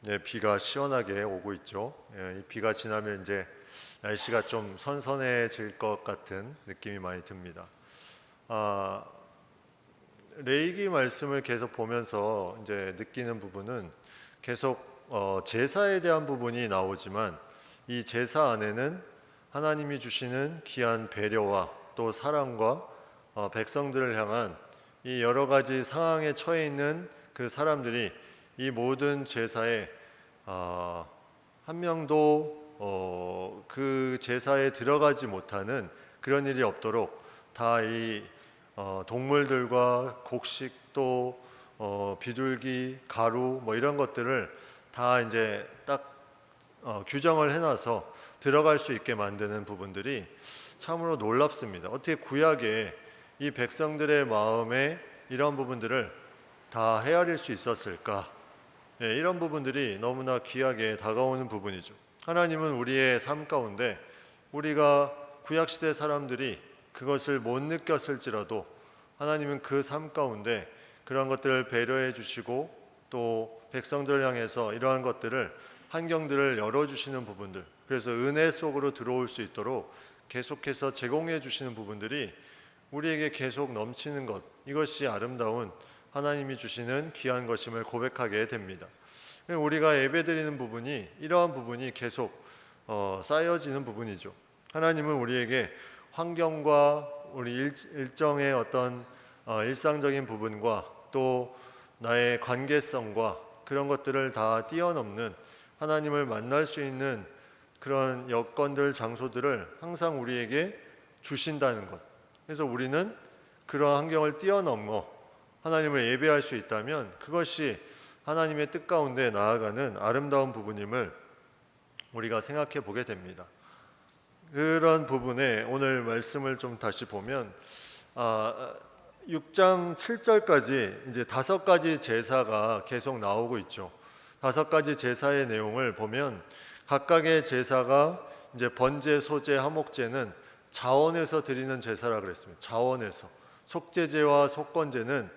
네, 비가 시원하게 오고 있죠. 이 비가 지나면 이제 날씨가 좀 선선해질 것 같은 느낌이 많이 듭니다. 아, 레이기 말씀을 계속 보면서 이제 느끼는 부분은 계속 제사에 대한 부분이 나오지만 이 제사 안에는 하나님이 주시는 귀한 배려와 또 사랑과 백성들을 향한 이 여러 가지 상황에 처해 있는 그 사람들이 이 모든 제사에 한 명도 그 제사에 들어가지 못하는 그런 일이 없도록 다 이 동물들과 곡식 또 비둘기, 가루 뭐 이런 것들을 다 이제 딱 규정을 해놔서 들어갈 수 있게 만드는 부분들이 참으로 놀랍습니다. 어떻게 구약에 이 백성들의 마음에 이런 부분들을 다 헤아릴 수 있었을까? 이런 부분들이 너무나 귀하게 다가오는 부분이죠. 하나님은 우리의 삶 가운데 우리가 구약시대 사람들이 그것을 못 느꼈을지라도 하나님은 그 삶 가운데 그런 것들을 배려해 주시고 또 백성들을 향해서 이러한 것들을 환경들을 열어주시는 부분들, 그래서 은혜 속으로 들어올 수 있도록 계속해서 제공해 주시는 부분들이 우리에게 계속 넘치는 것, 이것이 아름다운 하나님이 주시는 귀한 것임을 고백하게 됩니다. 우리가 예배드리는 부분이 이러한 부분이 계속 쌓여지는 부분이죠. 하나님은 우리에게 환경과 우리 일정의 어떤 일상적인 부분과 또 나의 관계성과 그런 것들을 다 뛰어넘는 하나님을 만날 수 있는 그런 여건들, 장소들을 항상 우리에게 주신다는 것. 그래서 우리는 그런 환경을 뛰어넘어 하나님을 예배할 수 있다면 그것이 하나님의 뜻 가운데 나아가는 아름다운 부분임을 우리가 생각해 보게 됩니다. 그런 부분에 오늘 말씀을 좀 다시 보면 6장 7절까지 이제 5가지 제사가 계속 나오고 있죠. 5가지 제사의 내용을 보면 각각의 제사가 이제 번제, 소제, 화목제는 자원에서 드리는 제사라 그랬습니다. 자원에서. 속죄제와 속건제는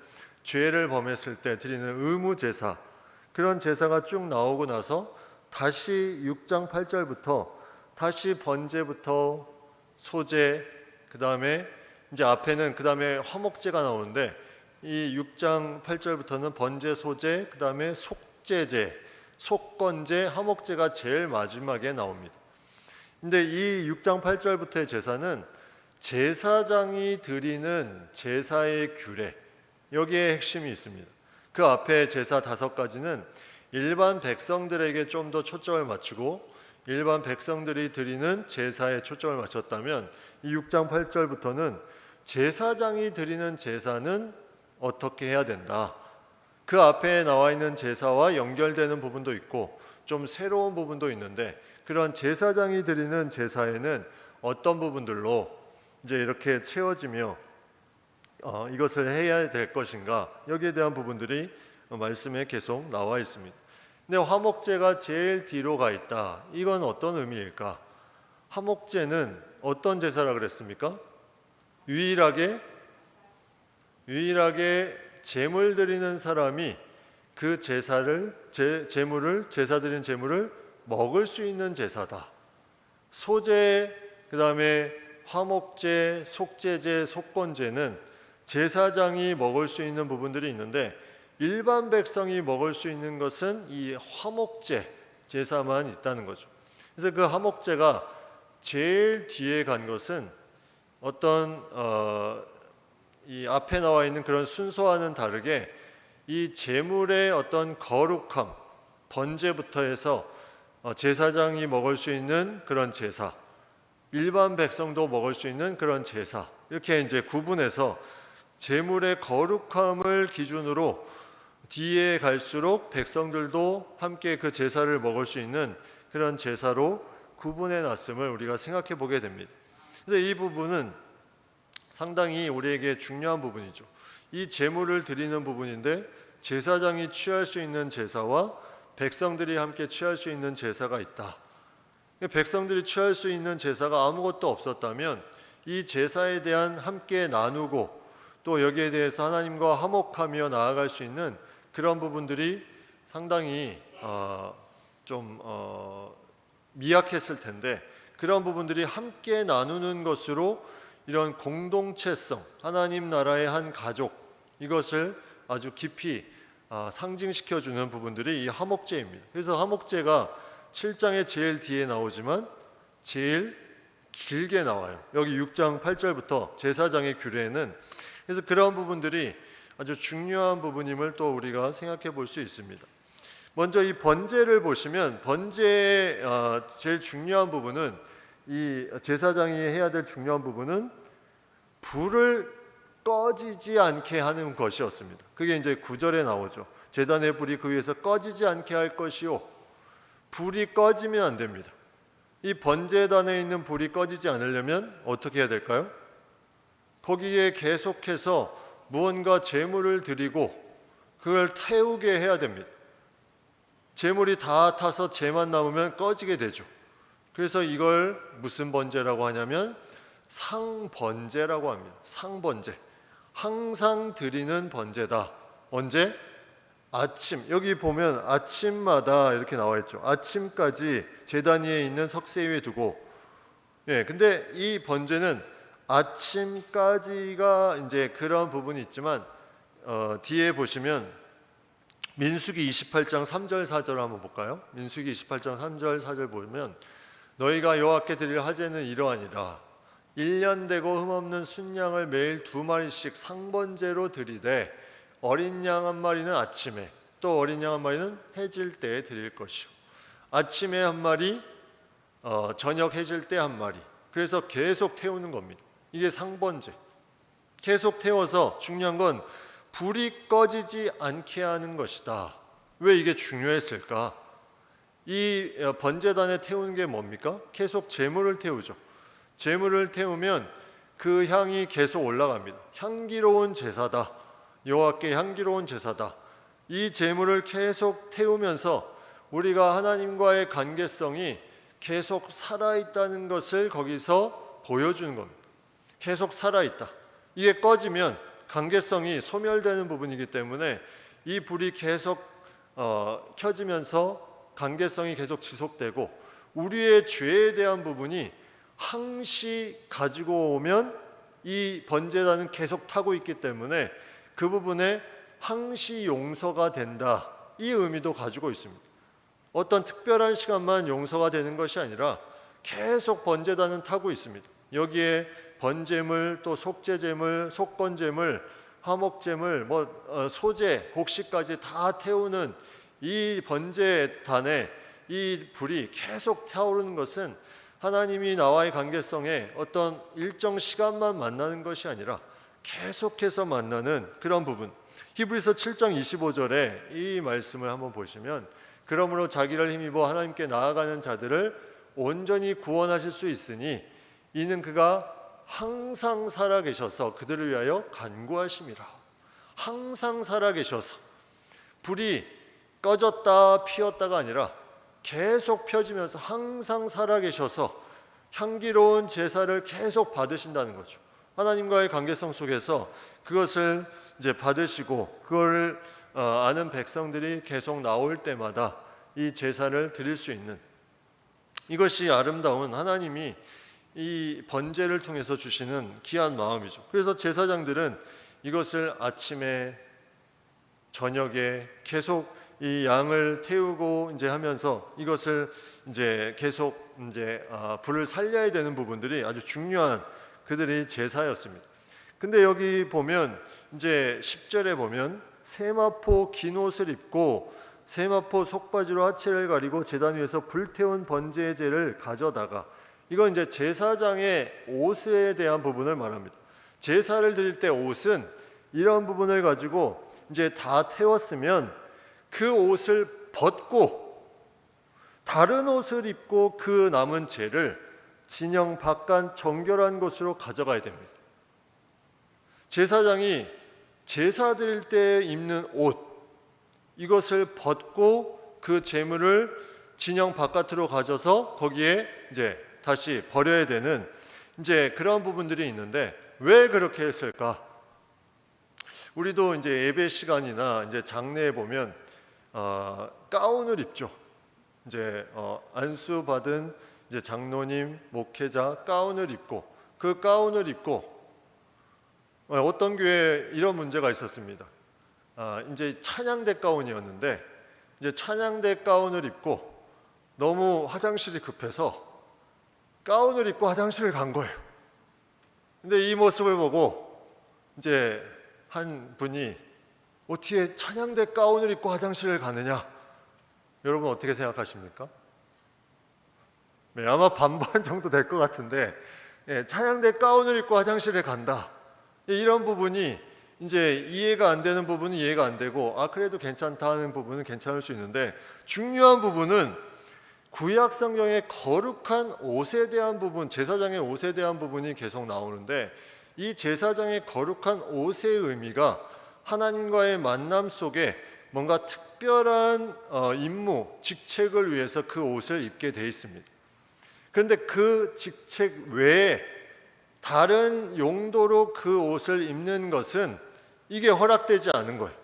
죄를 범했을 때 드리는 의무 제사, 그런 제사가 쭉 나오고 나서 다시 6장 8절부터 다시 번제부터 소제, 그 다음에 이제 앞에는 그 다음에 화목제가 나오는데 이 6장 8절부터는 번제, 소제, 그 다음에 속죄제, 속건제, 화목제가 제일 마지막에 나옵니다. 근데 이 6장 8절부터의 제사는 제사장이 드리는 제사의 규례, 여기에 핵심이 있습니다. 그 앞에 제사 5가지는 일반 백성들에게 좀 더 초점을 맞추고 일반 백성들이 드리는 제사에 초점을 맞췄다면 이 6장 8절부터는 제사장이 드리는 제사는 어떻게 해야 된다. 그 앞에 나와 있는 제사와 연결되는 부분도 있고 좀 새로운 부분도 있는데 그런 제사장이 드리는 제사에는 어떤 부분들로 이제 이렇게 채워지며 이것을 해야 될 것인가, 여기에 대한 부분들이 말씀에 계속 나와 있습니다. 근데 화목제가 제일 뒤로 가 있다. 이건 어떤 의미일까? 화목제는 어떤 제사라 그랬습니까? 유일하게 제물 드리는 사람이 그 제사를 제사 드린 제물을 먹을 수 있는 제사다. 소제, 그다음에 화목제, 속죄제, 속건제는 제사장이 먹을 수 있는 부분들이 있는데 일반 백성이 먹을 수 있는 것은 이 화목제 제사만 있다는 거죠. 그래서 그 화목제가 제일 뒤에 간 것은 어떤 이 앞에 나와 있는 그런 순서와는 다르게 이 제물의 어떤 거룩함, 번제부터 해서 제사장이 먹을 수 있는 그런 제사, 일반 백성도 먹을 수 있는 그런 제사, 이렇게 이제 구분해서 제물의 거룩함을 기준으로 뒤에 갈수록 백성들도 함께 그 제사를 먹을 수 있는 그런 제사로 구분해 놨음을 우리가 생각해 보게 됩니다. 그래서 이 부분은 상당히 우리에게 중요한 부분이죠. 이 제물을 드리는 부분인데 제사장이 취할 수 있는 제사와 백성들이 함께 취할 수 있는 제사가 있다. 백성들이 취할 수 있는 제사가 아무것도 없었다면 이 제사에 대한 함께 나누고 또 여기에 대해서 하나님과 화목하며 나아갈 수 있는 그런 부분들이 상당히 좀 미약했을 텐데 그런 부분들이 함께 나누는 것으로 이런 공동체성, 하나님 나라의 한 가족, 이것을 아주 깊이 상징시켜주는 부분들이 이 화목제입니다. 그래서 화목제가 7장의 제일 뒤에 나오지만 제일 길게 나와요. 여기 6장 8절부터 제사장의 규례는, 그래서 그런 부분들이 아주 중요한 부분임을 또 우리가 생각해 볼 수 있습니다. 먼저 이 번제를 보시면 번제의 제일 중요한 부분은, 이 제사장이 해야 될 중요한 부분은 불을 꺼지지 않게 하는 것이었습니다. 그게 이제 9절에 나오죠. 제단의 불이 그 위에서 꺼지지 않게 할 것이요, 불이 꺼지면 안 됩니다. 이 번제단에 있는 불이 꺼지지 않으려면 어떻게 해야 될까요? 거기에 계속해서 무언가 제물을 드리고 그걸 태우게 해야 됩니다. 제물이 다 타서 재만 남으면 꺼지게 되죠. 그래서 이걸 무슨 번제라고 하냐면 상번제라고 합니다. 상번제, 항상 드리는 번제다. 언제? 아침. 여기 보면 아침마다 이렇게 나와 있죠. 아침까지 제단 위에 있는 석쇠 위에 두고, 근데 이 번제는 아침까지가 이제 그런 부분이 있지만 뒤에 보시면 민수기 28장 3절 4절 한번 볼까요? 민수기 28장 3절 4절 보면 너희가 여호와께 드릴 화제는 이러하니라. 1년 되고 흠없는 순양을 매일 2마리씩 상번제로 드리되 어린 양 한 마리는 아침에, 또 어린 양 한 마리는 해질 때에 드릴 것이요, 아침에 한 마리, 저녁 해질 때 한 마리. 그래서 계속 태우는 겁니다. 이게 상번제. 계속 태워서 중요한 건 불이 꺼지지 않게 하는 것이다. 왜 이게 중요했을까? 이 번제단에 태우는 게 뭡니까? 계속 제물을 태우죠. 제물을 태우면 그 향이 계속 올라갑니다. 향기로운 제사다. 여호와께 향기로운 제사다. 이 제물을 계속 태우면서 우리가 하나님과의 관계성이 계속 살아있다는 것을 거기서 보여주는 겁니다. 계속 살아있다. 이게 꺼지면 관계성이 소멸되는 부분이기 때문에 이 불이 계속 켜지면서 관계성이 계속 지속되고, 우리의 죄에 대한 부분이 항시 가지고 오면 이 번제단은 계속 타고 있기 때문에 그 부분에 항시 용서가 된다, 이 의미도 가지고 있습니다. 어떤 특별한 시간만 용서가 되는 것이 아니라 계속 번제단은 타고 있습니다. 여기에 번제물, 또 속죄제물, 속건제물, 화목제물, 소제, 곡식까지 다 태우는 이 번제단에 이 불이 계속 타오르는 것은 하나님이 나와의 관계성에 어떤 일정 시간만 만나는 것이 아니라 계속해서 만나는 그런 부분. 히브리서 7장 25절에 이 말씀을 한번 보시면, 그러므로 자기를 힘입어 하나님께 나아가는 자들을 온전히 구원하실 수 있으니 이는 그가 항상 살아계셔서 그들을 위하여 간구하심이라. 항상 살아계셔서, 불이 꺼졌다 피었다가 아니라 계속 펴지면서 항상 살아계셔서 향기로운 제사를 계속 받으신다는 거죠. 하나님과의 관계성 속에서 그것을 이제 받으시고, 그걸 아는 백성들이 계속 나올 때마다 이 제사를 드릴 수 있는, 이것이 아름다운 하나님이 이 번제를 통해서 주시는 귀한 마음이죠. 그래서 제사장들은 이것을 아침에, 저녁에 계속 이 양을 태우고 이제 하면서 이것을 이제 계속 이제 불을 살려야 되는 부분들이 아주 중요한 그들의 제사였습니다. 근데 여기 보면 이제 10절에 보면 세마포 긴 옷을 입고 세마포 속바지로 하체를 가리고 제단 위에서 불태운 번제제를 가져다가, 이건 이제 제사장의 옷에 대한 부분을 말합니다. 제사를 드릴 때 옷은 이런 부분을 가지고 이제 다 태웠으면 그 옷을 벗고 다른 옷을 입고 그 남은 재를 진영 바깥 정결한 곳으로 가져가야 됩니다. 제사장이 제사 드릴 때 입는 옷, 이것을 벗고 그 재물을 진영 바깥으로 가져서 거기에 이제 다시 버려야 되는 이제 그런 부분들이 있는데, 왜 그렇게 했을까? 우리도 이제 예배 시간이나 이제 장례에 보면 가운을 입죠. 이제 안수 받은 이제 장로님, 목회자 가운을 입고 그 가운을 입고 어떤 교회에 이런 문제가 있었습니다. 이제 찬양대 가운이었는데 이제 찬양대 가운을 입고 너무 화장실이 급해서 가운을 입고 화장실을 간 거예요. 근데 이 모습을 보고 이제 한 분이 어떻게 찬양대 가운을 입고 화장실을 가느냐? 여러분 어떻게 생각하십니까? 네, 아마 반반 정도 될 것 같은데 찬양대 가운을 입고 화장실에 간다. 이런 부분이 이제 이해가 안 되는 부분은 이해가 안 되고 그래도 괜찮다 하는 부분은 괜찮을 수 있는데 중요한 부분은 구약 성경의 거룩한 옷에 대한 부분, 제사장의 옷에 대한 부분이 계속 나오는데 이 제사장의 거룩한 옷의 의미가 하나님과의 만남 속에 뭔가 특별한 임무, 직책을 위해서 그 옷을 입게 돼 있습니다. 그런데 그 직책 외에 다른 용도로 그 옷을 입는 것은 이게 허락되지 않은 거예요.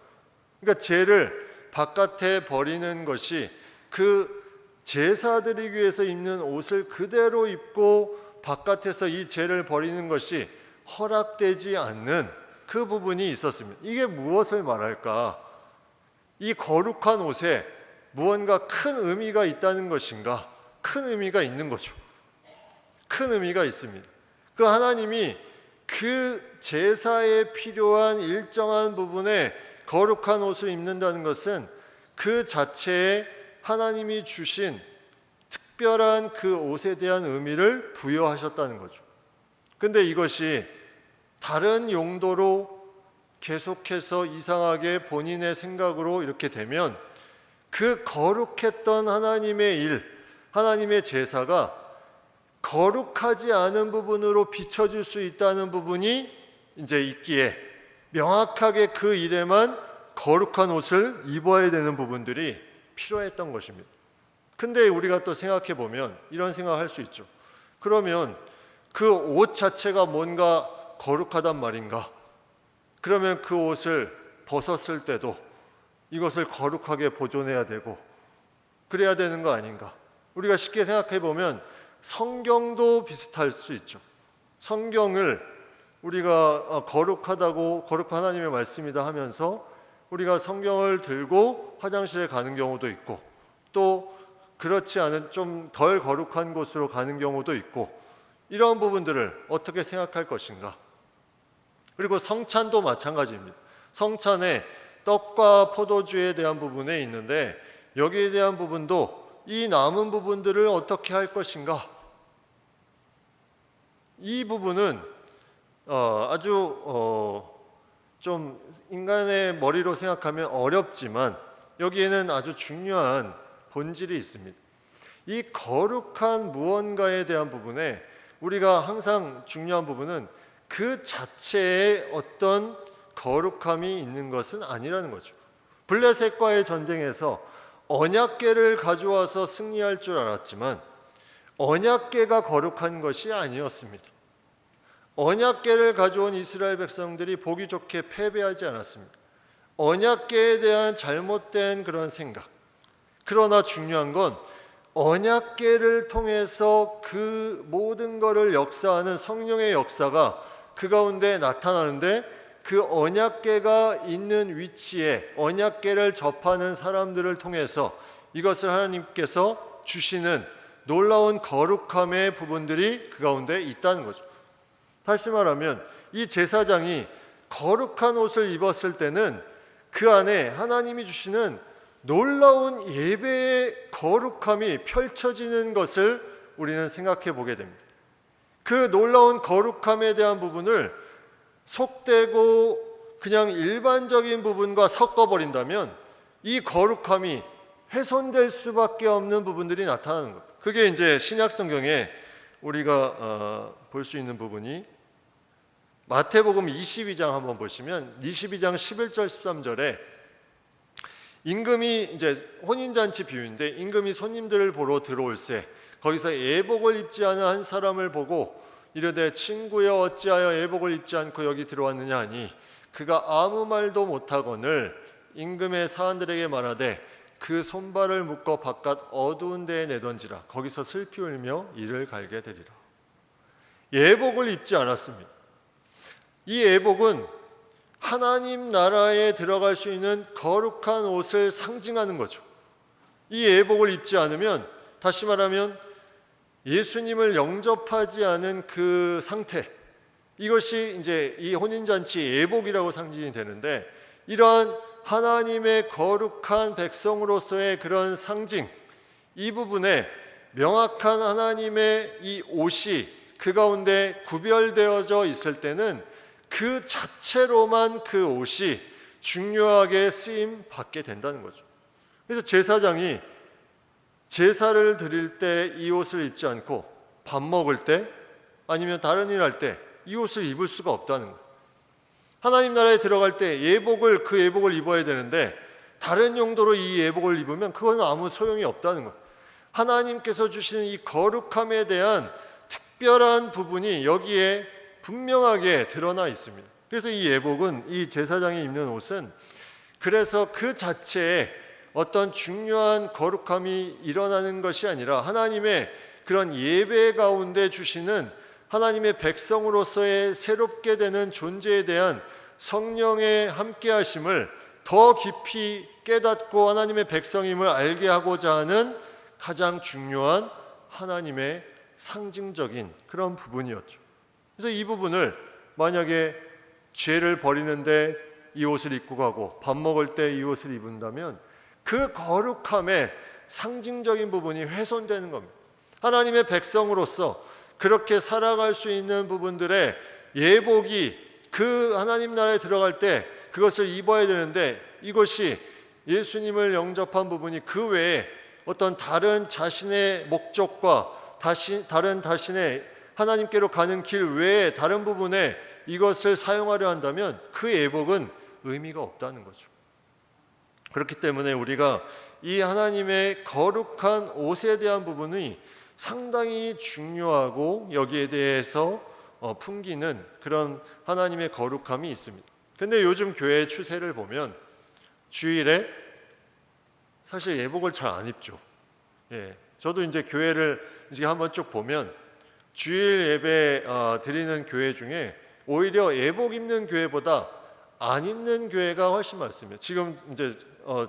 그러니까 죄를 바깥에 버리는 것이 그 제사 드리기 위해서 입는 옷을 그대로 입고 바깥에서 이 죄를 버리는 것이 허락되지 않는 그 부분이 있었습니다. 이게 무엇을 말할까? 이 거룩한 옷에 무언가 큰 의미가 있다는 것인가? 큰 의미가 있는 거죠. 큰 의미가 있습니다. 그 하나님이 그 제사에 필요한 일정한 부분에 거룩한 옷을 입는다는 것은 그 자체에 하나님이 주신 특별한 그 옷에 대한 의미를 부여하셨다는 거죠. 근데 이것이 다른 용도로 계속해서 이상하게 본인의 생각으로 이렇게 되면 그 거룩했던 하나님의 일, 하나님의 제사가 거룩하지 않은 부분으로 비춰질 수 있다는 부분이 이제 있기에 명확하게 그 일에만 거룩한 옷을 입어야 되는 부분들이 필요했던 것입니다. 근데 우리가 또 생각해 보면 이런 생각을 할 수 있죠. 그러면 그 옷 자체가 뭔가 거룩하단 말인가? 그러면 그 옷을 벗었을 때도 이것을 거룩하게 보존해야 되고 그래야 되는 거 아닌가? 우리가 쉽게 생각해 보면 성경도 비슷할 수 있죠. 성경을 우리가 거룩하다고 거룩한 하나님의 말씀이다 하면서 우리가 성경을 들고 화장실에 가는 경우도 있고 또 그렇지 않은 좀 덜 거룩한 곳으로 가는 경우도 있고 이런 부분들을 어떻게 생각할 것인가? 그리고 성찬도 마찬가지입니다. 성찬에 떡과 포도주에 대한 부분에 있는데 여기에 대한 부분도 이 남은 부분들을 어떻게 할 것인가? 이 부분은 아주 좀 인간의 머리로 생각하면 어렵지만 여기에는 아주 중요한 본질이 있습니다. 이 거룩한 무언가에 대한 부분에 우리가 항상 중요한 부분은 그 자체에 어떤 거룩함이 있는 것은 아니라는 거죠. 블레셋과의 전쟁에서 언약궤를 가져와서 승리할 줄 알았지만 언약궤가 거룩한 것이 아니었습니다. 언약궤를 가져온 이스라엘 백성들이 보기 좋게 패배하지 않았습니다. 언약궤에 대한 잘못된 그런 생각. 그러나 중요한 건 언약궤를 통해서 그 모든 것을 역사하는 성령의 역사가 그 가운데 나타나는데 그 언약궤가 있는 위치에 언약궤를 접하는 사람들을 통해서 이것을 하나님께서 주시는 놀라운 거룩함의 부분들이 그 가운데 있다는 거죠. 다시 말하면 이 제사장이 거룩한 옷을 입었을 때는 그 안에 하나님이 주시는 놀라운 예배의 거룩함이 펼쳐지는 것을 우리는 생각해 보게 됩니다. 그 놀라운 거룩함에 대한 부분을 속되고 그냥 일반적인 부분과 섞어버린다면 이 거룩함이 훼손될 수밖에 없는 부분들이 나타나는 것. 그게 이제 신약 성경에 우리가 볼 수 있는 부분이 마태복음 22장 한번 보시면 22장 11절 13절에 임금이 이제 혼인잔치 비유인데 임금이 손님들을 보러 들어올세 거기서 예복을 입지 않은 한 사람을 보고 이르되 친구여 어찌하여 예복을 입지 않고 여기 들어왔느냐 하니 그가 아무 말도 못하거늘 임금의 사환들에게 말하되 그 손발을 묶어 바깥 어두운 데에 내던지라. 거기서 슬피 울며 이를 갈게 되리라. 예복을 입지 않았습니다. 이 예복은 하나님 나라에 들어갈 수 있는 거룩한 옷을 상징하는 거죠. 이 예복을 입지 않으면, 다시 말하면 예수님을 영접하지 않은 그 상태, 이것이 이제 이 혼인잔치 예복이라고 상징이 되는데, 이러한 하나님의 거룩한 백성으로서의 그런 상징, 이 부분에 명확한 하나님의 이 옷이 그 가운데 구별되어져 있을 때는 그 자체로만 그 옷이 중요하게 쓰임 받게 된다는 거죠. 그래서 제사장이 제사를 드릴 때 이 옷을 입지 않고 밥 먹을 때 아니면 다른 일 할 때 이 옷을 입을 수가 없다는 거예요. 하나님 나라에 들어갈 때 그 예복을 입어야 되는데 다른 용도로 이 예복을 입으면 그건 아무 소용이 없다는 거예요. 하나님께서 주시는 이 거룩함에 대한 특별한 부분이 여기에 분명하게 드러나 있습니다. 그래서 이 예복은, 이 제사장이 입는 옷은 그래서 그 자체에 어떤 중요한 거룩함이 일어나는 것이 아니라 하나님의 그런 예배 가운데 주시는 하나님의 백성으로서의 새롭게 되는 존재에 대한 성령의 함께하심을 더 깊이 깨닫고 하나님의 백성임을 알게 하고자 하는 가장 중요한 하나님의 상징적인 그런 부분이었죠. 그래서 이 부분을 만약에 죄를 버리는데 이 옷을 입고 가고 밥 먹을 때 이 옷을 입는다면 그 거룩함의 상징적인 부분이 훼손되는 겁니다. 하나님의 백성으로서 그렇게 살아갈 수 있는 부분들의 예복이 그 하나님 나라에 들어갈 때 그것을 입어야 되는데, 이것이 예수님을 영접한 부분이 그 외에 어떤 다른 자신의 목적과 다른 자신의 하나님께로 가는 길 외에 다른 부분에 이것을 사용하려 한다면 그 예복은 의미가 없다는 거죠. 그렇기 때문에 우리가 이 하나님의 거룩한 옷에 대한 부분이 상당히 중요하고 여기에 대해서 풍기는 그런 하나님의 거룩함이 있습니다. 근데 요즘 교회 추세를 보면 주일에 사실 예복을 잘 안 입죠. 저도 이제 교회를 이제 한번 쭉 보면 주일 예배 드리는 교회 중에 오히려 예복 입는 교회보다 안 입는 교회가 훨씬 많습니다. 지금 이제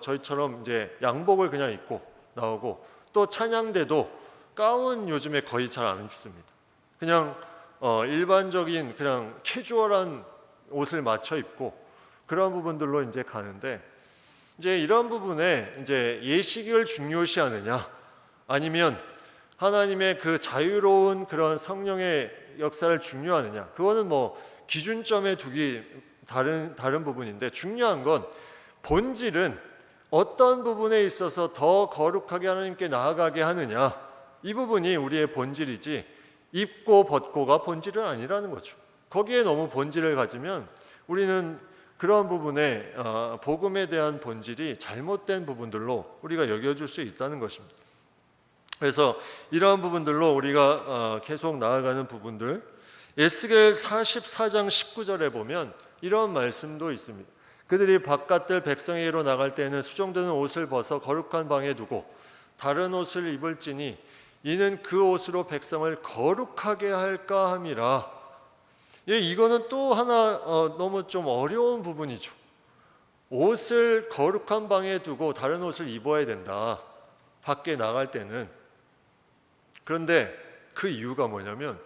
저희처럼 이제 양복을 그냥 입고 나오고, 또 찬양대도 가운 요즘에 거의 잘 안 입습니다. 그냥 일반적인 그냥 캐주얼한 옷을 맞춰 입고 그런 부분들로 이제 가는데, 이제 이런 부분에 이제 예식을 중요시하느냐 아니면 하나님의 그 자유로운 그런 성령의 역사를 중요하느냐, 그거는 뭐 기준점에 두기 다른 부분인데, 중요한 건 본질은 어떤 부분에 있어서 더 거룩하게 하나님께 나아가게 하느냐, 이 부분이 우리의 본질이지 입고 벗고가 본질은 아니라는 거죠. 거기에 너무 본질을 가지면 우리는 그런 부분에 복음에 대한 본질이 잘못된 부분들로 우리가 여겨줄 수 있다는 것입니다. 그래서 이러한 부분들로 우리가 계속 나아가는 부분들, 에스겔 44장 19절에 보면 이런 말씀도 있습니다. 그들이 바깥들 백성에게로 나갈 때는 수정되는 옷을 벗어 거룩한 방에 두고 다른 옷을 입을지니 이는 그 옷으로 백성을 거룩하게 할까 함이라. 이거는 또 하나 너무 좀 어려운 부분이죠. 옷을 거룩한 방에 두고 다른 옷을 입어야 된다, 밖에 나갈 때는. 그런데 그 이유가 뭐냐면,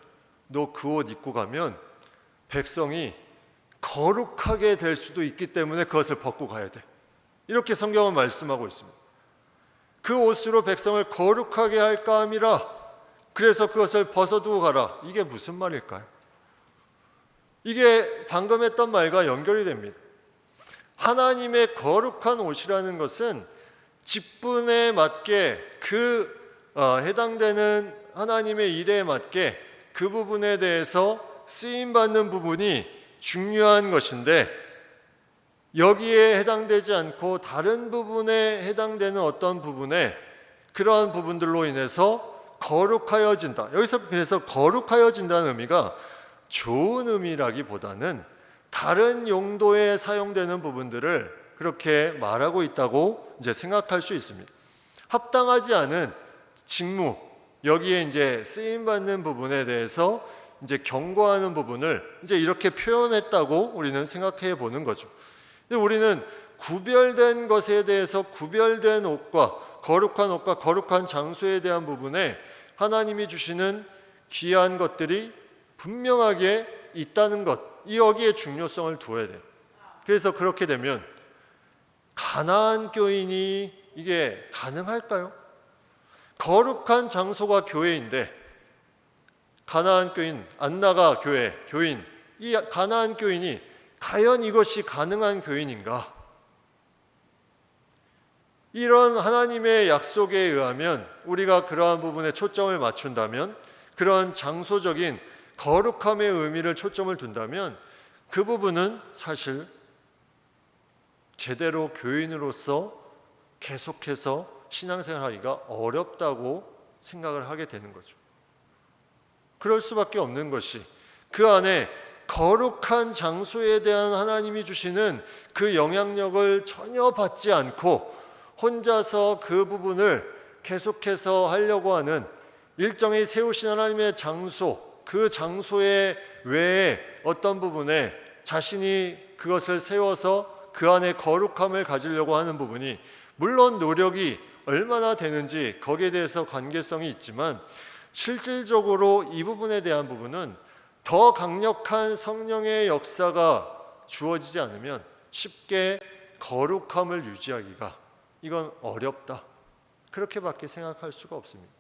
너 그 옷 입고 가면 백성이 거룩하게 될 수도 있기 때문에 그것을 벗고 가야 돼, 이렇게 성경은 말씀하고 있습니다. 그 옷으로 백성을 거룩하게 할까 함이라. 그래서 그것을 벗어두고 가라. 이게 무슨 말일까요? 이게 방금 했던 말과 연결이 됩니다. 하나님의 거룩한 옷이라는 것은 직분에 맞게 해당되는 하나님의 일에 맞게 그 부분에 대해서 쓰임받는 부분이 중요한 것인데, 여기에 해당되지 않고 다른 부분에 해당되는 어떤 부분에 그러한 부분들로 인해서 거룩하여진다. 여기서 그래서 거룩하여진다는 의미가 좋은 의미라기보다는 다른 용도에 사용되는 부분들을 그렇게 말하고 있다고 이제 생각할 수 있습니다. 합당하지 않은 직무, 여기에 이제 쓰임 받는 부분에 대해서 이제 경고하는 부분을 이제 이렇게 표현했다고 우리는 생각해 보는 거죠. 근데 우리는 구별된 것에 대해서 구별된 옷과 거룩한 장소에 대한 부분에 하나님이 주시는 귀한 것들이 분명하게 있다는 것, 이 여기에 중요성을 두어야 돼요. 그래서 그렇게 되면 가나안 교인이 이게 가능할까요? 거룩한 장소가 교회인데 가나안 교인, 안나가 교인, 이 가나안 교인이 과연 이것이 가능한 교인인가? 이런 하나님의 약속에 의하면 우리가 그러한 부분에 초점을 맞춘다면, 그런 장소적인 거룩함의 의미를 초점을 둔다면 그 부분은 사실 제대로 교인으로서 계속해서 신앙생활하기가 어렵다고 생각을 하게 되는 거죠. 그럴 수밖에 없는 것이 그 안에 거룩한 장소에 대한 하나님이 주시는 그 영향력을 전혀 받지 않고 혼자서 그 부분을 계속해서 하려고 하는 일정히 세우신 하나님의 장소, 그 장소의 외에 어떤 부분에 자신이 그것을 세워서 그 안에 거룩함을 가지려고 하는 부분이, 물론 노력이 얼마나 되는지 거기에 대해서 관계성이 있지만 실질적으로 이 부분에 대한 부분은 더 강력한 성령의 역사가 주어지지 않으면 쉽게 거룩함을 유지하기가 이건 어렵다, 그렇게밖에 생각할 수가 없습니다.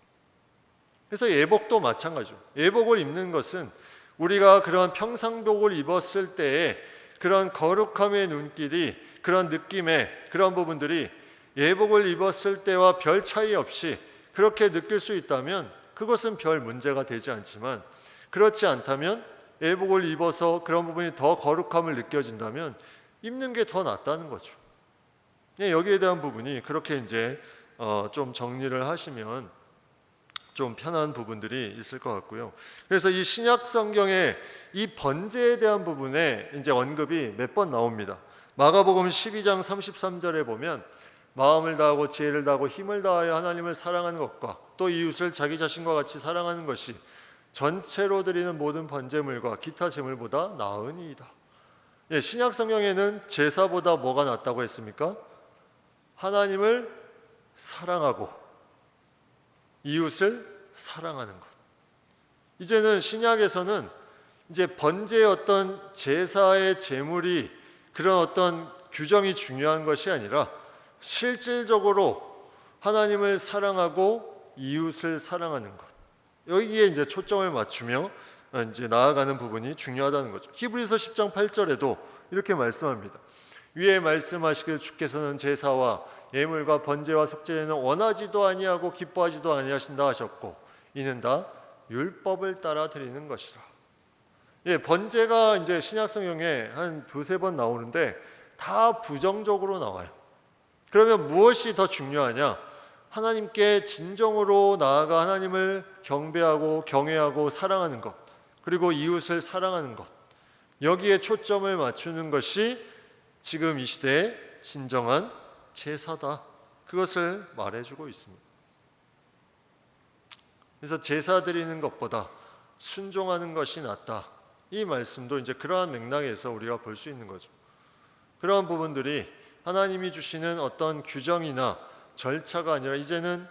그래서 예복도 마찬가지죠. 예복을 입는 것은 우리가 그런 평상복을 입었을 때에 그런 거룩함의 눈길이, 그런 느낌의 그런 부분들이 예복을 입었을 때와 별 차이 없이 그렇게 느낄 수 있다면 그것은 별 문제가 되지 않지만, 그렇지 않다면 예복을 입어서 그런 부분이 더 거룩함을 느껴진다면 입는 게 더 낫다는 거죠. 여기에 대한 부분이 그렇게 이제 좀 정리를 하시면 좀 편한 부분들이 있을 것 같고요. 그래서 이 신약 성경에 이 번제에 대한 부분에 이제 언급이 몇 번 나옵니다. 마가복음 12장 33절에 보면 마음을 다하고 지혜를 다하고 힘을 다하여 하나님을 사랑하는 것과 또 이웃을 자기 자신과 같이 사랑하는 것이 전체로 드리는 모든 번제물과 기타 제물보다 나으니이다. 신약 성경에는 제사보다 뭐가 낫다고 했습니까? 하나님을 사랑하고 이웃을 사랑하는 것. 이제는 신약에서는 이제 번제의 어떤 제사의 제물이 그런 어떤 규정이 중요한 것이 아니라 실질적으로 하나님을 사랑하고 이웃을 사랑하는 것, 여기에 이제 초점을 맞추며 이제 나아가는 부분이 중요하다는 거죠. 히브리서 10장 8절에도 이렇게 말씀합니다. 위에 말씀하시길 주께서는 제사와 예물과 번제와 속죄제는 원하지도 아니하고 기뻐하지도 아니하신다 하셨고 이는 다 율법을 따라 드리는 것이라. 번제가 이제 신약 성경에 한 두세 번 나오는데 다 부정적으로 나와요. 그러면 무엇이 더 중요하냐? 하나님께 진정으로 나아가 하나님을 경배하고 경외하고 사랑하는 것, 그리고 이웃을 사랑하는 것, 여기에 초점을 맞추는 것이 지금 이 시대의 진정한 제사다, 그것을 말해주고 있습니다. 그래서 제사 드리는 것보다 순종하는 것이 낫다, 이 말씀도 이제 그러한 맥락에서 우리가 볼 수 있는 거죠. 그러한 부분들이 하나님이 주시는 어떤 규정이나 절차가 아니라 이제는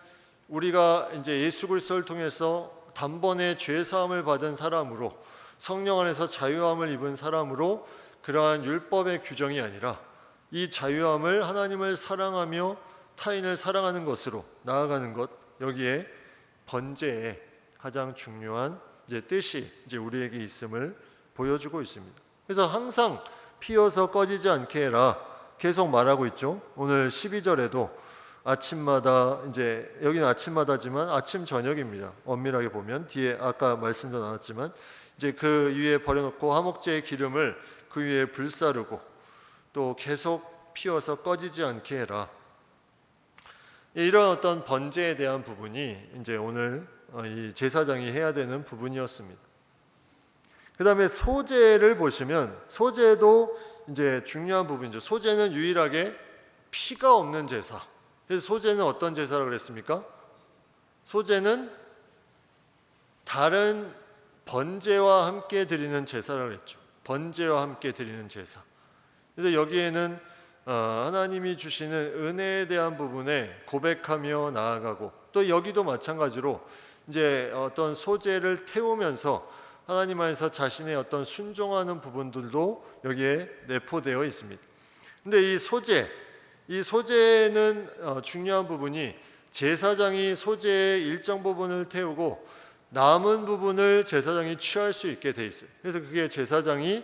우리가 이제 예수 그리스도를 통해서 단번에 죄 사함을 받은 사람으로, 성령 안에서 자유함을 입은 사람으로 그러한 율법의 규정이 아니라 이 자유함을 하나님을 사랑하며 타인을 사랑하는 것으로 나아가는 것, 여기에 번제의 가장 중요한 이제 뜻이 이제 우리에게 있음을 보여주고 있습니다. 그래서 항상 피어서 꺼지지 않게 해라 계속 말하고 있죠. 오늘 12절에도 아침마다, 이제 여기는 아침마다지만 아침 저녁입니다. 엄밀하게 보면 뒤에 아까 말씀도 나왔지만 이제 그 위에 버려놓고 화목제의 기름을 그 위에 불사르고 또 계속 피어서 꺼지지 않게 해라. 이런 어떤 번제에 대한 부분이 이제 오늘 이 제사장이 해야 되는 부분이었습니다. 그 다음에 소제를 보시면 소제도 이제 중요한 부분이죠. 소제는 유일하게 피가 없는 제사. 그래서 소제는 어떤 제사라고 그랬습니까? 소제는 다른 번제와 함께 드리는 제사라고 했죠. 번제와 함께 드리는 제사. 그래서 여기에는 하나님이 주시는 은혜에 대한 부분에 고백하며 나아가고, 또 여기도 마찬가지로 이제 어떤 소제를 태우면서 하나님 안에서 자신의 어떤 순종하는 부분들도 여기에 내포되어 있습니다. 근데 이 소제는 중요한 부분이 제사장이 소제의 일정 부분을 태우고 남은 부분을 제사장이 취할 수 있게 돼 있어요. 그래서 그게 제사장이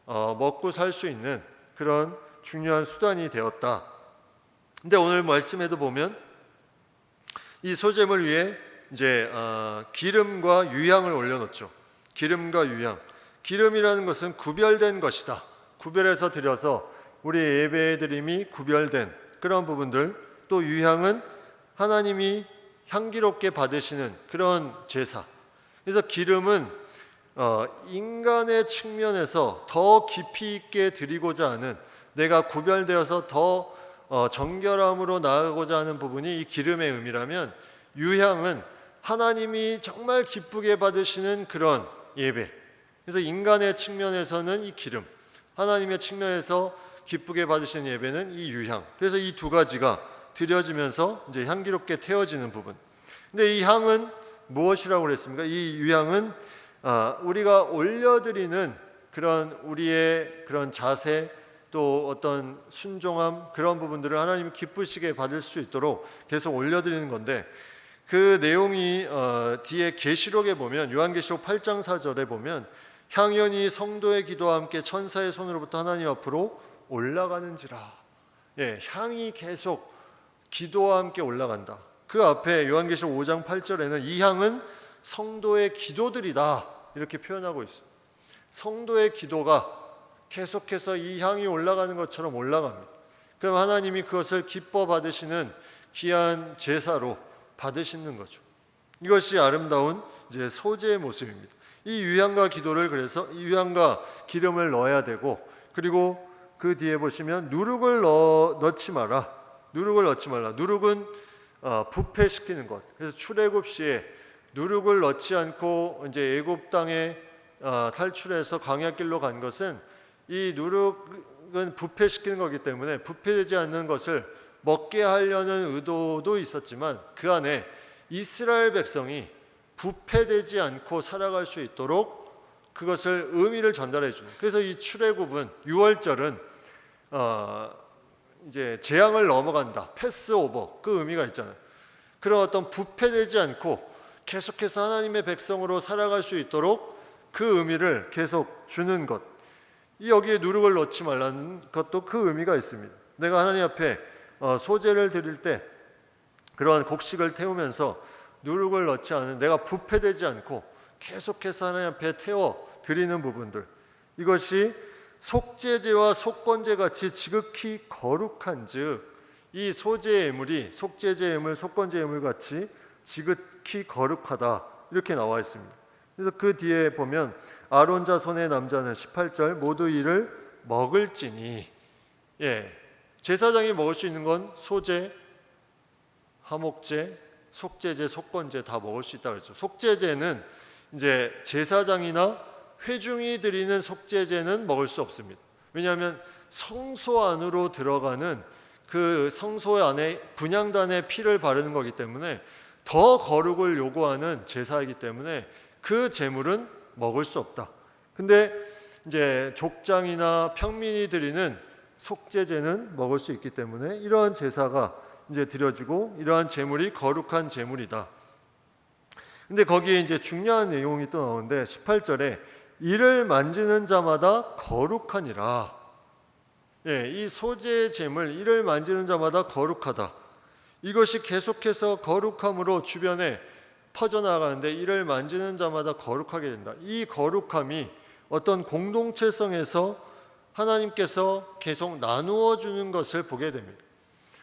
먹고 살 수 있는 그런 중요한 수단이 되었다. 근데 오늘 말씀에도 보면 이 소제물 위에 이제 기름과 유향을 올려놓죠. 기름과 유향. 기름이라는 것은 구별된 것이다. 구별해서 드려서 우리 예배의 드림이 구별된 그런 부분들. 또 유향은 하나님이 향기롭게 받으시는 그런 제사. 그래서 기름은 인간의 측면에서 더 깊이 있게 드리고자 하는, 내가 구별되어서 더 정결함으로 나아가고자 하는 부분이 이 기름의 의미라면, 유향은 하나님이 정말 기쁘게 받으시는 그런 예배. 그래서 인간의 측면에서는 이 기름, 하나님의 측면에서 기쁘게 받으시는 예배는 이 유향. 그래서 이 두 가지가 드려지면서 이제 향기롭게 태워지는 부분. 근데 이 향은 무엇이라고 그랬습니까? 이 유향은 우리가 올려드리는 그런 우리의 그런 자세, 또 어떤 순종함, 그런 부분들을 하나님이 기쁘시게 받을 수 있도록 계속 올려드리는 건데, 그 내용이 뒤에 계시록에 보면, 요한계시록 8장 4절에 보면 향연이 성도의 기도와 함께 천사의 손으로부터 하나님 앞으로 올라가는지라. 예, 향이 계속 기도와 함께 올라간다. 그 앞에 요한계시록 5장 8절에는 이 향은 성도의 기도들이다, 이렇게 표현하고 있어요. 성도의 기도가 계속해서 이 향이 올라가는 것처럼 올라갑니다. 그럼 하나님이 그것을 기뻐 받으시는 귀한 제사로 받으시는 거죠. 이것이 아름다운 이제 소제의 모습입니다. 이 유향과 기도를, 그래서 이 유향과 기름을 넣어야 되고, 그리고 그 뒤에 보시면 누룩을 넣지 마라. 누룩을 넣지 말라. 누룩은 부패시키는 것. 그래서 출애굽 시에 누룩을 넣지 않고 이제 애굽 땅에 탈출해서 광야길로 간 것은, 이 누룩은 부패시키는 거기 때문에 부패되지 않는 것을 먹게 하려는 의도도 있었지만, 그 안에 이스라엘 백성이 부패되지 않고 살아갈 수 있도록 그것을 의미를 전달해 주는. 그래서 이 출애굽은, 유월절은 이제 재앙을 넘어간다, 패스오버, 그 의미가 있잖아요. 그런 어떤 부패되지 않고 계속해서 하나님의 백성으로 살아갈 수 있도록 그 의미를 계속 주는 것. 여기에 누룩을 넣지 말라는 것도 그 의미가 있습니다. 내가 하나님 앞에 소제를 드릴 때 그러한 곡식을 태우면서 누룩을 넣지 않은, 내가 부패되지 않고 계속해서 하나님 앞에 태워 드리는 부분들, 이것이 속죄제와 속건제 같이 지극히 거룩한즉, 이 소제의 예물이 속죄제 예물, 속건제 예물 같이 지극히 거룩하다, 이렇게 나와 있습니다. 그래서 그 뒤에 보면 아론 자손의 남자는 18절 모두 이를 먹을지니, 제사장이 먹을 수 있는 건 소제, 화목제, 속죄제, 속건제 다 먹을 수 있다고 그랬죠. 속죄제는 이제 제사장이나 회중이 드리는 속죄제는 먹을 수 없습니다. 왜냐하면 성소 안으로 들어가는 그 성소 안에 분향단에 피를 바르는 거기 때문에 더 거룩을 요구하는 제사이기 때문에 그 제물은 먹을 수 없다. 근데 이제 족장이나 평민이 드리는 속죄제는 먹을 수 있기 때문에 이러한 제사가 이제 드려지고, 이러한 제물이 거룩한 제물이다. 근데 거기에 이제 중요한 내용이 또 나오는데 18절에 이를 만지는 자마다 거룩하니라. 이 소제의 제물, 이를 만지는 자마다 거룩하다. 이것이 계속해서 거룩함으로 주변에 퍼져나가는데, 이를 만지는 자마다 거룩하게 된다. 이 거룩함이 어떤 공동체성에서 하나님께서 계속 나누어 주는 것을 보게 됩니다.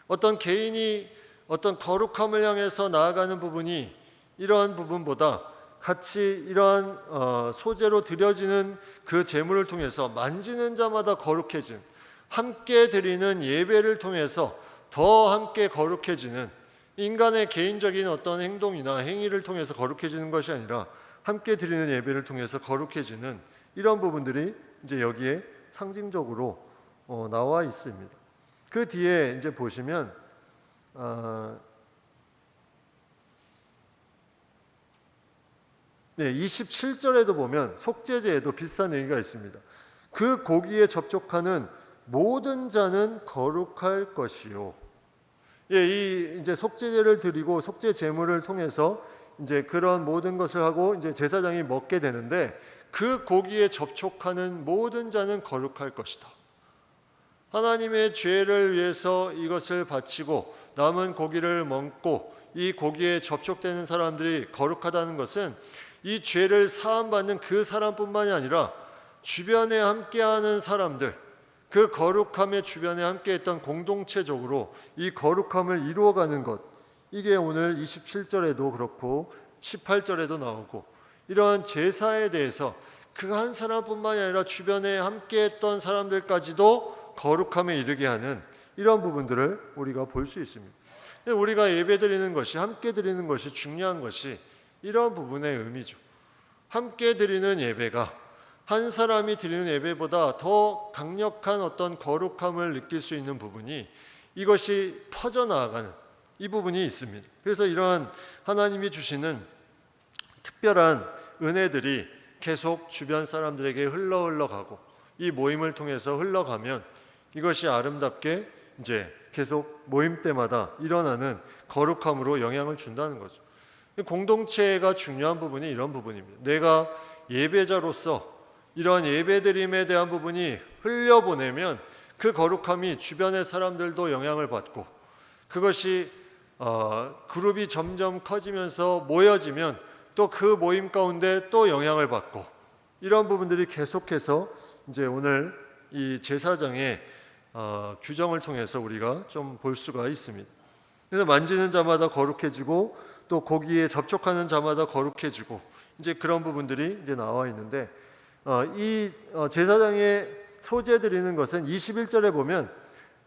어떤 개인이 어떤 거룩함을 향해서 나아가는 부분이 이러한 부분보다 같이 이러한 소재로 드려지는 그 제물을 통해서 만지는 자마다 거룩해진, 함께 드리는 예배를 통해서 더 함께 거룩해지는, 인간의 개인적인 어떤 행동이나 행위를 통해서 거룩해지는 것이 아니라 함께 드리는 예배를 통해서 거룩해지는 이런 부분들이 이제 여기에 상징적으로 나와 있습니다. 그 뒤에 이제 보시면 27절에도 보면 속죄제에도 비슷한 얘기가 있습니다. 그 고기에 접촉하는 모든 자는 거룩할 것이요. 이 이제 속죄제를 드리고 속죄 제물을 통해서 이제 그런 모든 것을 하고 이제 제사장이 먹게 되는데, 그 고기에 접촉하는 모든 자는 거룩할 것이다. 하나님의 죄를 위해서 이것을 바치고 남은 고기를 먹고 이 고기에 접촉되는 사람들이 거룩하다는 것은 이 죄를 사함받는 그 사람뿐만이 아니라 주변에 함께하는 사람들, 그 거룩함의 주변에 함께했던 공동체적으로 이 거룩함을 이루어가는 것, 이게 오늘 27절에도 그렇고 18절에도 나오고, 이러한 제사에 대해서 그 한 사람뿐만이 아니라 주변에 함께했던 사람들까지도 거룩함에 이르게 하는 이런 부분들을 우리가 볼 수 있습니다. 우리가 예배 드리는 것이, 함께 드리는 것이 중요한 것이 이런 부분의 의미죠. 함께 드리는 예배가 한 사람이 드리는 예배보다 더 강력한 어떤 거룩함을 느낄 수 있는 부분이, 이것이 퍼져나가는 이 부분이 있습니다. 그래서 이러한 하나님이 주시는 특별한 은혜들이 계속 주변 사람들에게 흘러가고 이 모임을 통해서 흘러가면 이것이 아름답게 이제 계속 모임 때마다 일어나는 거룩함으로 영향을 준다는 거죠. 공동체가 중요한 부분이 이런 부분입니다. 내가 예배자로서 이러한 예배드림에 대한 부분이 흘려보내면 그 거룩함이 주변의 사람들도 영향을 받고, 그것이 그룹이 점점 커지면서 모여지면 또 그 모임 가운데 또 영향을 받고, 이런 부분들이 계속해서 이제 오늘 이 제사장의 규정을 통해서 우리가 좀 볼 수가 있습니다. 그래서 만지는 자마다 거룩해지고 또 고기에 접촉하는 자마다 거룩해지고, 이제 그런 부분들이 이제 나와 있는데, 이 제사장의 소제 드리는 것은 21절에 보면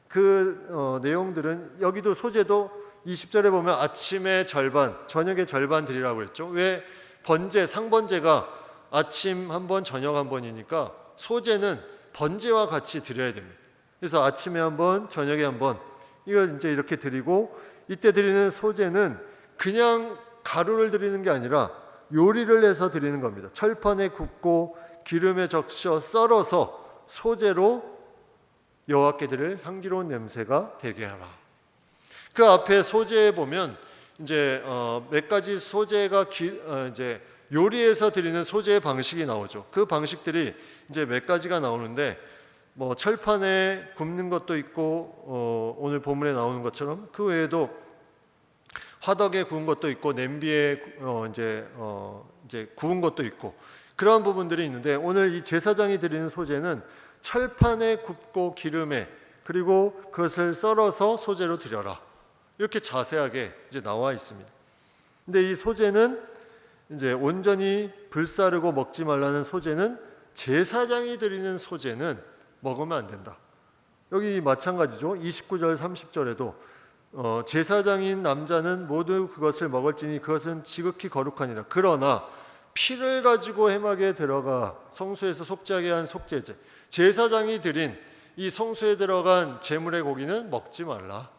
그 내용들은, 여기도 소제도 20절에 보면 아침의 절반, 저녁의 절반 드리라고 그랬죠. 왜? 번제, 상번제가 아침 한 번, 저녁 한 번이니까 소제는 번제와 같이 드려야 됩니다. 그래서 아침에 한 번, 저녁에 한 번, 이거 이제 이렇게 드리고, 이때 드리는 소제는 그냥 가루를 드리는 게 아니라 요리를 해서 드리는 겁니다. 철판에 굽고 기름에 적셔 썰어서 소제로 여호와께 드릴 향기로운 냄새가 되게 하라. 그 앞에 소제에 보면 이제 몇 가지 소제가 이제 요리해서 드리는 소제의 방식이 나오죠. 그 방식들이 이제 몇 가지가 나오는데, 뭐 철판에 굽는 것도 있고 오늘 본문에 나오는 것처럼 그 외에도 화덕에 구운 것도 있고 냄비에 이제 구운 것도 있고, 그러한 부분들이 있는데, 오늘 이 제사장이 드리는 소제는 철판에 굽고 기름에, 그리고 그것을 썰어서 소제로 드려라, 이렇게 자세하게 이제 나와 있습니다. 근데 이 소제는 이제 온전히 불사르고 먹지 말라는 소제는, 제사장이 드리는 소제는 먹으면 안 된다. 여기 마찬가지죠. 29절 30절에도 제사장인 남자는 모두 그것을 먹을지니 그것은 지극히 거룩하니라. 그러나 피를 가지고 회막에 들어가 성소에서 속죄하게 한 속죄제, 제사장이 드린 이 성소에 들어간 제물의 고기는 먹지 말라.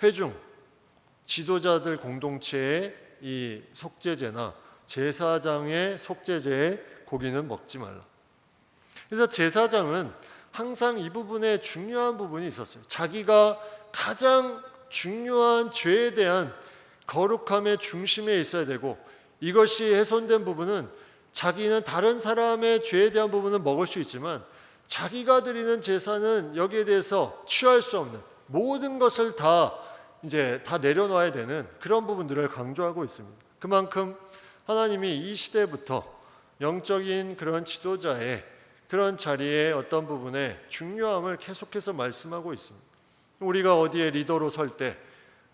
회중, 지도자들 공동체의 이 속죄제나 제사장의 속죄제의 고기는 먹지 말라. 그래서 제사장은 항상 이 부분에 중요한 부분이 있었어요. 자기가 가장 중요한 죄에 대한 거룩함의 중심에 있어야 되고, 이것이 훼손된 부분은 자기는 다른 사람의 죄에 대한 부분은 먹을 수 있지만 자기가 드리는 제사는 여기에 대해서 취할 수 없는 모든 것을 다 내려놔야 되는 그런 부분들을 강조하고 있습니다. 그만큼 하나님이 이 시대부터 영적인 그런 지도자의 그런 자리에 어떤 부분에 중요함을 계속해서 말씀하고 있습니다. 우리가 어디에 리더로 설 때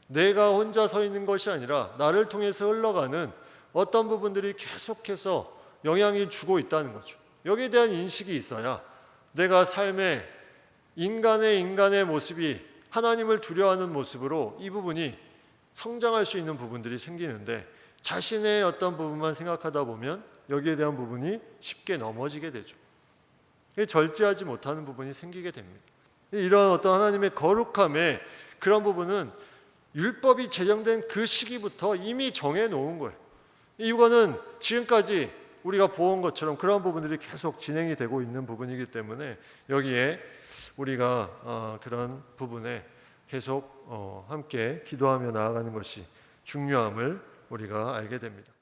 내가 혼자 서 있는 것이 아니라 나를 통해서 흘러가는 어떤 부분들이 계속해서 영향을 주고 있다는 거죠. 여기에 대한 인식이 있어야 내가 삶에 인간의 모습이 하나님을 두려워하는 모습으로 이 부분이 성장할 수 있는 부분들이 생기는데, 자신의 어떤 부분만 생각하다 보면 여기에 대한 부분이 쉽게 넘어지게 되죠. 절제하지 못하는 부분이 생기게 됩니다. 이런 어떤 하나님의 거룩함의 그런 부분은 율법이 제정된 그 시기부터 이미 정해놓은 거예요. 이거는 지금까지 우리가 보온 것처럼 그런 부분들이 계속 진행이 되고 있는 부분이기 때문에 여기에 우리가 그런 부분에 계속 함께 기도하며 나아가는 것이 중요함을 우리가 알게 됩니다.